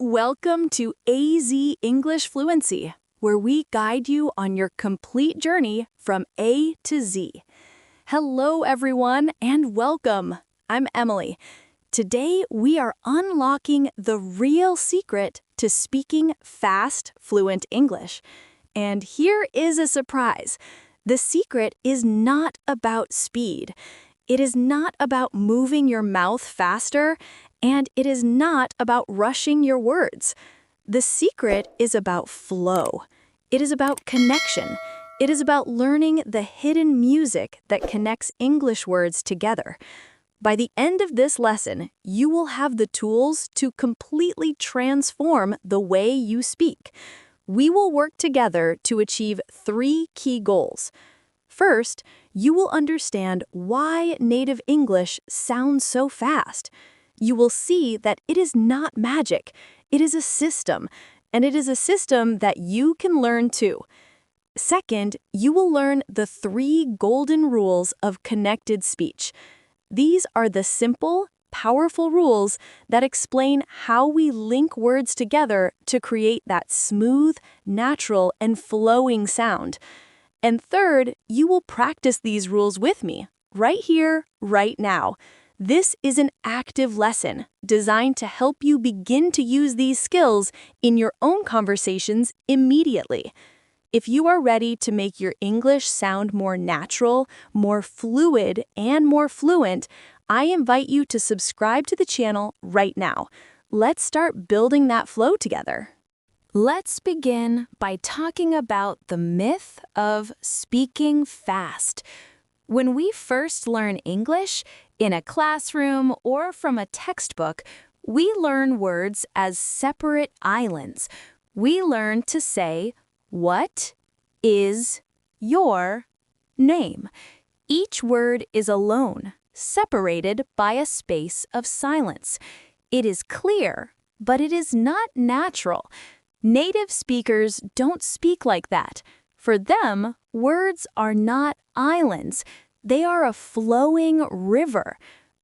Welcome to AZ English Fluency, where we guide you on your complete journey from A to Z. Hello, everyone, and welcome. I'm Emily. Today, we are unlocking the real secret to speaking fast, fluent English. And here is a surprise. The secret is not about speed. It is not about moving your mouth faster, and it is not about rushing your words. The secret is about flow. It is about connection. It is about learning the hidden music that connects English words together. By the end of this lesson, you will have the tools to completely transform the way you speak. We will work together to achieve 3 key goals. First, you will understand why native English sounds so fast. You will see that it is not magic. It is a system, and it is a system that you can learn too. Second, you will learn the 3 golden rules of connected speech. These are the simple, powerful rules that explain how we link words together to create that smooth, natural, and flowing sound. And third, you will practice these rules with me, right here, right now. This is an active lesson designed to help you begin to use these skills in your own conversations immediately. If you are ready to make your English sound more natural, more fluid, and more fluent, I invite you to subscribe to the channel right now. Let's start building that flow together. Let's begin by talking about the myth of speaking fast. When we first learn English, in a classroom or from a textbook, we learn words as separate islands. We learn to say, "What is your name?" Each word is alone, separated by a space of silence. It is clear, but it is not natural. Native speakers don't speak like that. For them, words are not islands. They are a flowing river.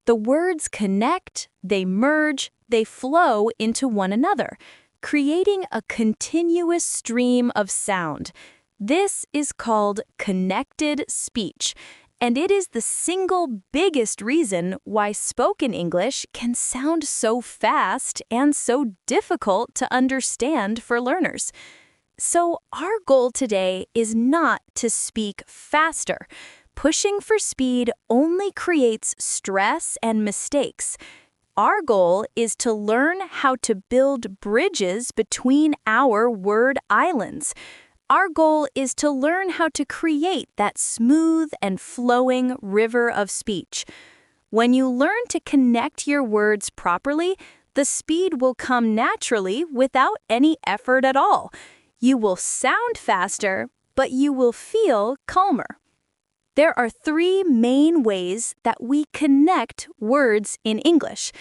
The words connect, they merge, they flow into one another, creating a continuous stream of sound. This is called connected speech, and it is the single biggest reason why spoken English can sound so fast and so difficult to understand for learners. So our goal today is not to speak faster. Pushing for speed only creates stress and mistakes. Our goal is to learn how to build bridges between our word islands. Our goal is to learn how to create that smooth and flowing river of speech. When you learn to connect your words properly, the speed will come naturally without any effort at all. You will sound faster, but you will feel calmer. There are 3 main ways that we connect words in English.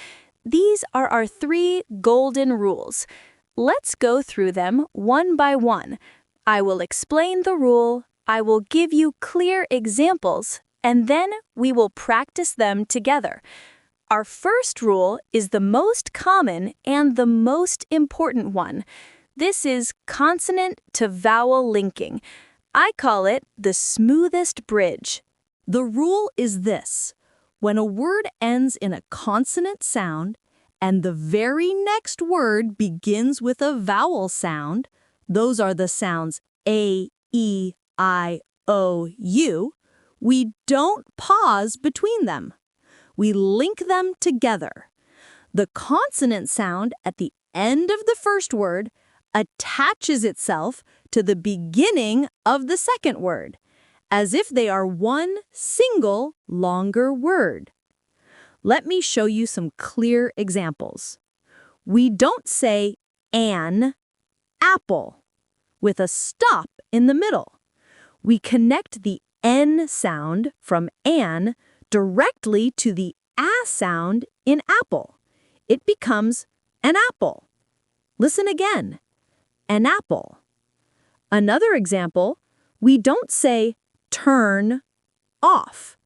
These are our 3 golden rules. Let's go through them one by one. I will explain the rule, I will give you clear examples, and then we will practice them together. Our first rule is the most common and the most important one. This is consonant to vowel linking. I call it the smoothest bridge. The rule is this: when a word ends in a consonant sound and the very next word begins with a vowel sound, those are the sounds A, E, I, O, U, we don't pause between them. We link them together. The consonant sound at the end of the first word attaches itself to the beginning of the second word, as if they are one single longer word. Let me show you some clear examples. We don't say an apple with a stop in the middle. We connect the N sound from an directly to the A sound in apple. It becomes an apple. Listen again. An apple. Another example, we don't say turn off.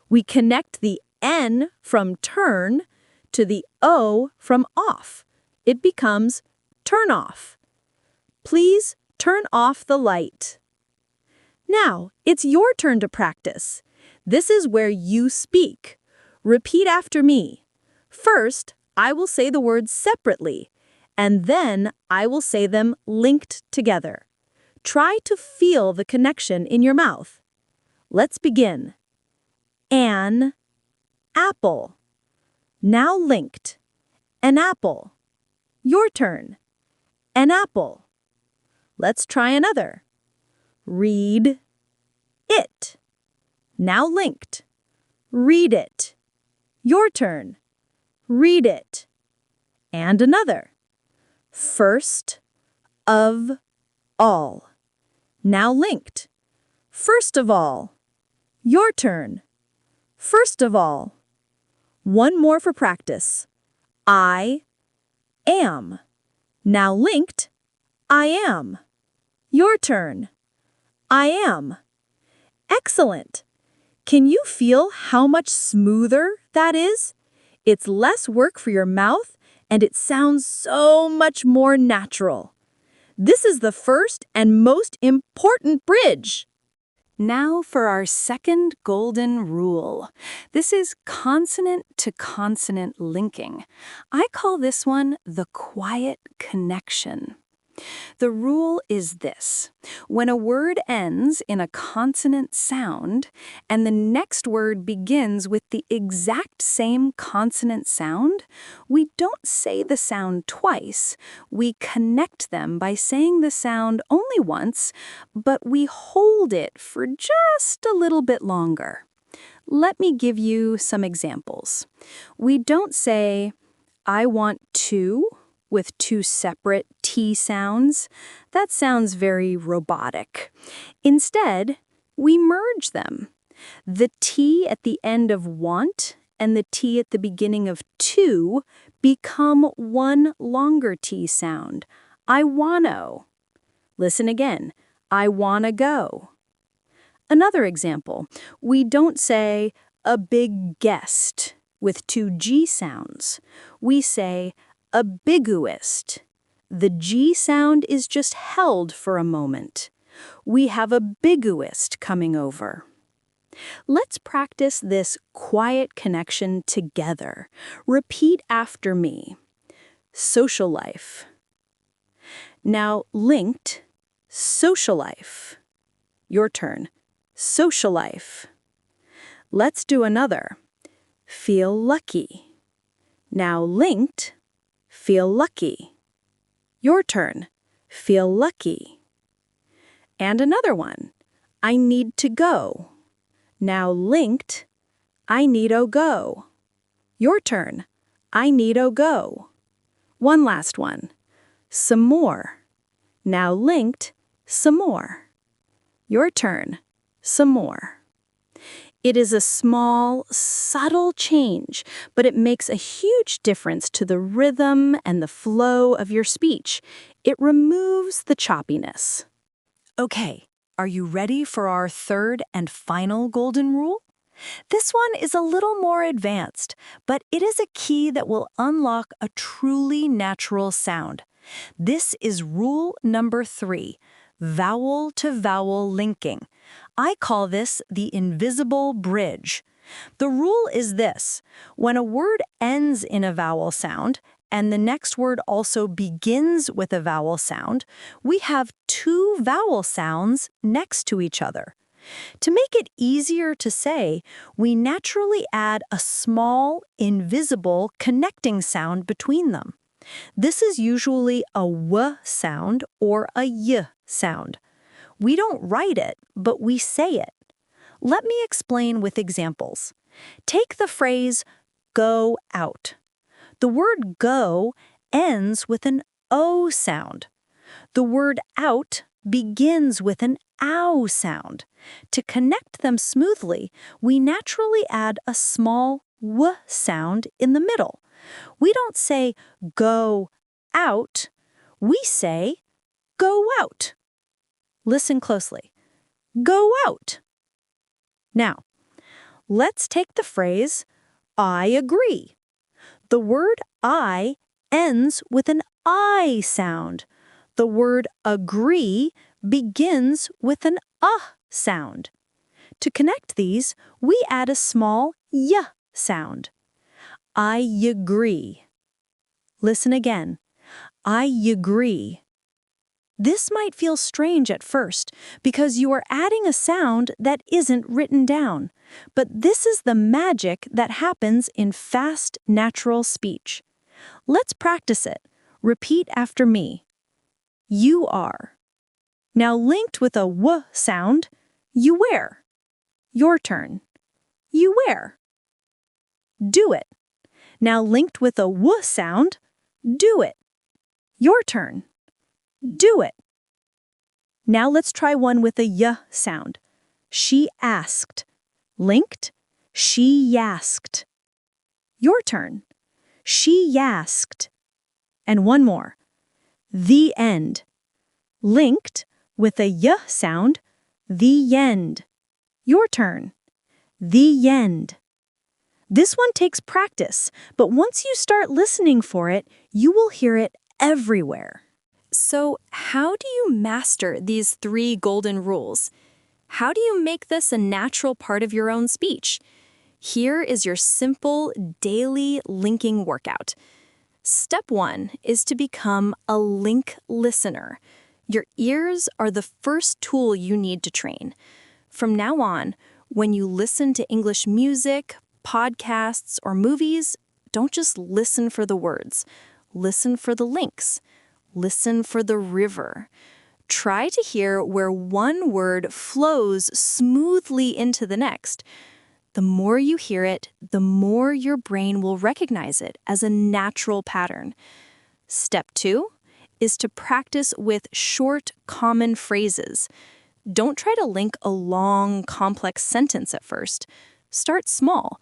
We connect the N from turn to the O from off. It becomes turn off. Please turn off the light. Now, it's your turn to practice. This is where you speak. Repeat after me. First, I will say the words separately, and then I will say them linked together. Try to feel the connection in your mouth. Let's begin. An apple. Now linked. An apple. Your turn. An apple. Let's try another. Read it. Now linked. Read it. Your turn. Read it. And another. First of all. Now linked. First of all. Your turn. First of all. One more for practice. I am. Now linked. I am. Your turn. I am. Excellent. Can you feel how much smoother that is? It's less work for your mouth, and it sounds so much more natural. This is the first and most important bridge. Now for our second golden rule. This is consonant-to-consonant linking. I call this one the quiet connection. The rule is this. When a word ends in a consonant sound and the next word begins with the exact same consonant sound, we don't say the sound twice. We connect them by saying the sound only once, but we hold it for just a little bit longer. Let me give you some examples. We don't say, I want to, with two separate T sounds. That sounds very robotic. Instead, we merge them. The T at the end of want and the T at the beginning of to become one longer T sound. I wanno. Listen again. I wanna go. Another example. We don't say a big guest with two G sounds. We say a biguist. The G sound is just held for a moment. We have a biguist coming over. Let's practice this quiet connection together. Repeat after me. Social life. Now linked, social life. Your turn. Social life. Let's do another. Feel lucky. Now linked, feel lucky. Your turn. Feel lucky. And another one. I need to go. Now linked, I need-o go. Your turn. I need-o go. One last one. Some more. Now linked, some more. Your turn. Some more. It is a small, subtle change, but it makes a huge difference to the rhythm and the flow of your speech. It removes the choppiness. Okay, are you ready for our third and final golden rule? This one is a little more advanced, but it is a key that will unlock a truly natural sound. This is rule number 3, vowel-to-vowel linking. I call this the invisible bridge. The rule is this. When a word ends in a vowel sound, and the next word also begins with a vowel sound, we have two vowel sounds next to each other. To make it easier to say, we naturally add a small, invisible connecting sound between them. This is usually a w sound or a y sound. We don't write it, but we say it. Let me explain with examples. Take the phrase, go out. The word go ends with an O sound. The word out begins with an ow sound. To connect them smoothly, we naturally add a small w sound in the middle. We don't say go out, we say go out. Listen closely. Go out. Now, let's take the phrase, I agree. The word I ends with an I sound. The word agree begins with an sound. To connect these, we add a small y sound. I agree. Listen again. I agree. This might feel strange at first because you are adding a sound that isn't written down. But this is the magic that happens in fast, natural speech. Let's practice it. Repeat after me. You are. Now linked with a w sound, you wear. Your turn. You wear. Do it. Now linked with a w sound, do it. Your turn. Do it. Now let's try one with a y sound. She asked. Linked, she yasked. Your turn. She yasked. And one more. The end. Linked with a y sound, the end. Your turn. The end. This one takes practice, but once you start listening for it, you will hear it everywhere. So, how do you master these 3 golden rules? How do you make this a natural part of your own speech? Here is your simple daily linking workout. Step 1 is to become a link listener. Your ears are the first tool you need to train. From now on, when you listen to English music, podcasts, or movies, don't just listen for the words. Listen for the links. Listen for the river. Try to hear where one word flows smoothly into the next. The more you hear it, the more your brain will recognize it as a natural pattern. Step 2 is to practice with short, common phrases. Don't try to link a long, complex sentence at first. Start small.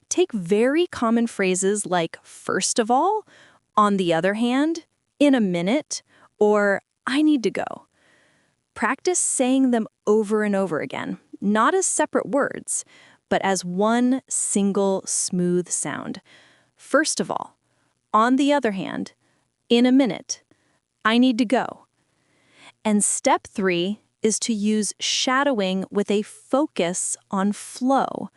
Take very common phrases like first of all, on the other hand, in a minute, or I need to go. Practice saying them over and over again, not as separate words, but as one single smooth sound. First of all, on the other hand, in a minute, I need to go. And step 3 is to use shadowing with a focus on flow.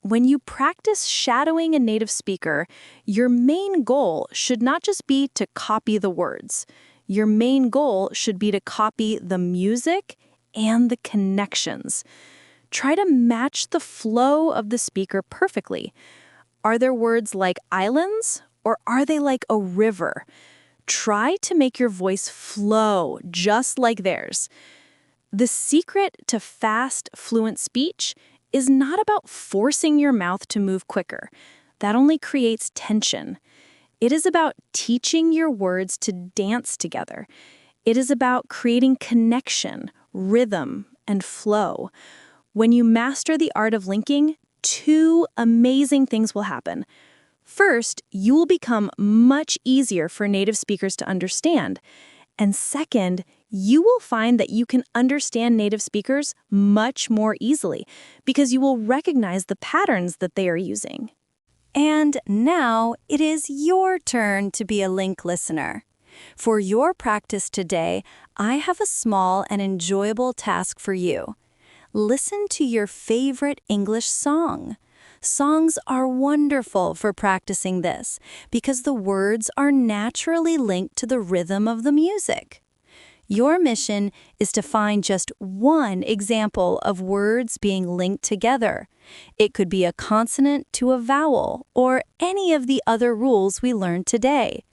When you practice shadowing a native speaker, your main goal should not just be to copy the words. Your main goal should be to copy the music and the connections. Try to match the flow of the speaker perfectly. Are there words like islands, or are they like a river? Try to make your voice flow just like theirs. The secret to fast, fluent speech is not about forcing your mouth to move quicker. That only creates tension. It is about teaching your words to dance together. It is about creating connection, rhythm, and flow. When you master the art of linking, 2 amazing things will happen. First, you will become much easier for native speakers to understand. And second, you will find that you can understand native speakers much more easily because you will recognize the patterns that they are using. And now it is your turn to be a link listener. For your practice today, I have a small and enjoyable task for you. Listen to your favorite English song. Songs are wonderful for practicing this because the words are naturally linked to the rhythm of the music. Your mission is to find just one example of words being linked together. It could be a consonant to a vowel or any of the other rules we learned today.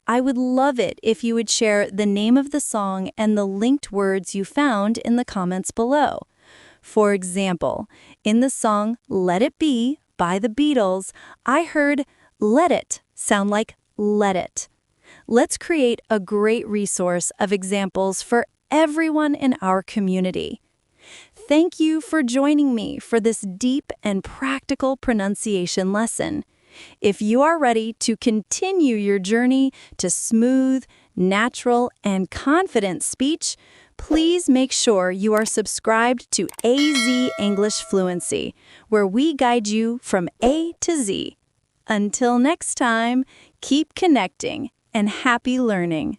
I would love it if you would share the name of the song and the linked words you found in the comments below. For example, in the song Let It Be by the Beatles, I heard let it sound like let it. Let's create a great resource of examples for everyone in our community. Thank you for joining me for this deep and practical pronunciation lesson. If you are ready to continue your journey to smooth, natural, and confident speech, please make sure you are subscribed to AZ English Fluency, where we guide you from A to Z. Until next time, keep connecting and happy learning.